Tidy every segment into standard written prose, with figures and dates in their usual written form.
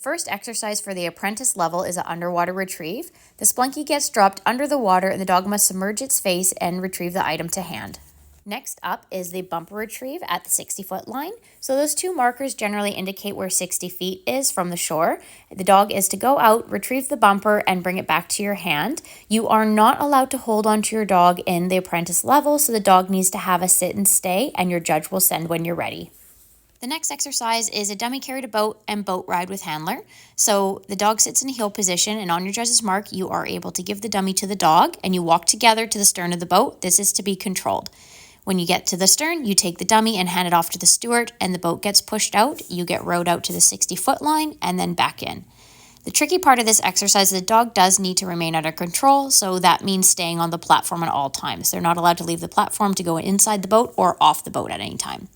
First exercise for the apprentice level is an underwater retrieve. The splunky gets dropped under the water and the dog must submerge its face and retrieve the item to hand. Next up is the bumper retrieve at the 60-foot line. So those two markers generally indicate where 60 feet is from the shore. The dog is to go out, retrieve the bumper, and bring it back to your hand. You are not allowed to hold onto your dog in the apprentice level, so the dog needs to have a sit and stay, and your judge will send when you're ready. The next exercise is a dummy carry to boat and boat ride with handler. So the dog sits in a heel position, and on your judge's mark, you are able to give the dummy to the dog and you walk together to the stern of the boat. This is to be controlled. When you get to the stern, you take the dummy and hand it off to the steward and the boat gets pushed out. You get rowed out to the 60-foot line and then back in. The tricky part of this exercise, the dog does need to remain under control, so that means staying on the platform at all times. They're not allowed to leave the platform to go inside the boat or off the boat at any time.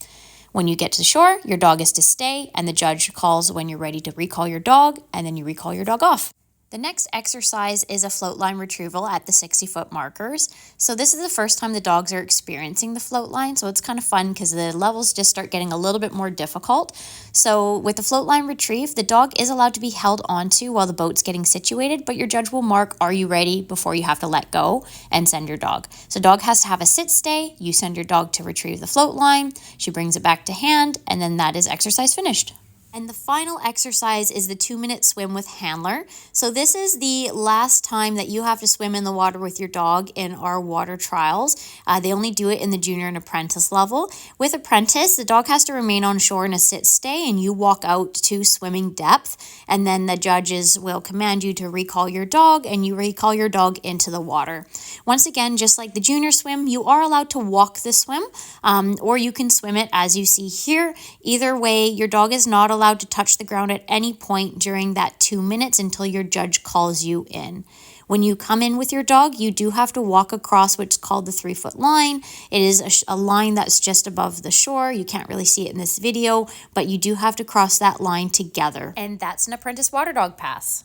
When you get to the shore, your dog is to stay, and the judge calls when you're ready to recall your dog, and then you recall your dog off. The next exercise is a float line retrieval at the 60-foot markers. So this is the first time the dogs are experiencing the float line, so it's kind of fun because the levels just start getting a little bit more difficult. So with the float line retrieve, the dog is allowed to be held onto while the boat's getting situated, but your judge will mark, "Are you ready?" before you have to let go and send your dog. So dog has to have a sit stay. You send your dog to retrieve the float line. She brings it back to hand, and then that is exercise finished. And the final exercise is the 2-minute swim with handler. So this is the last time that you have to swim in the water with your dog in our water trials. They only do it in the junior and apprentice level. With apprentice, the dog has to remain on shore in a sit stay and you walk out to swimming depth. And then the judges will command you to recall your dog and you recall your dog into the water. Once again, just like the junior swim, you are allowed to walk the swim or you can swim it as you see here. Either way, your dog is not allowed to touch the ground at any point during that 2 minutes until your judge calls you in. When you come in with your dog, you do have to walk across what's called the 3-foot line. It is a line that's just above the shore. You can't really see it in this video, but you do have to cross that line together. And that's an apprentice water dog pass.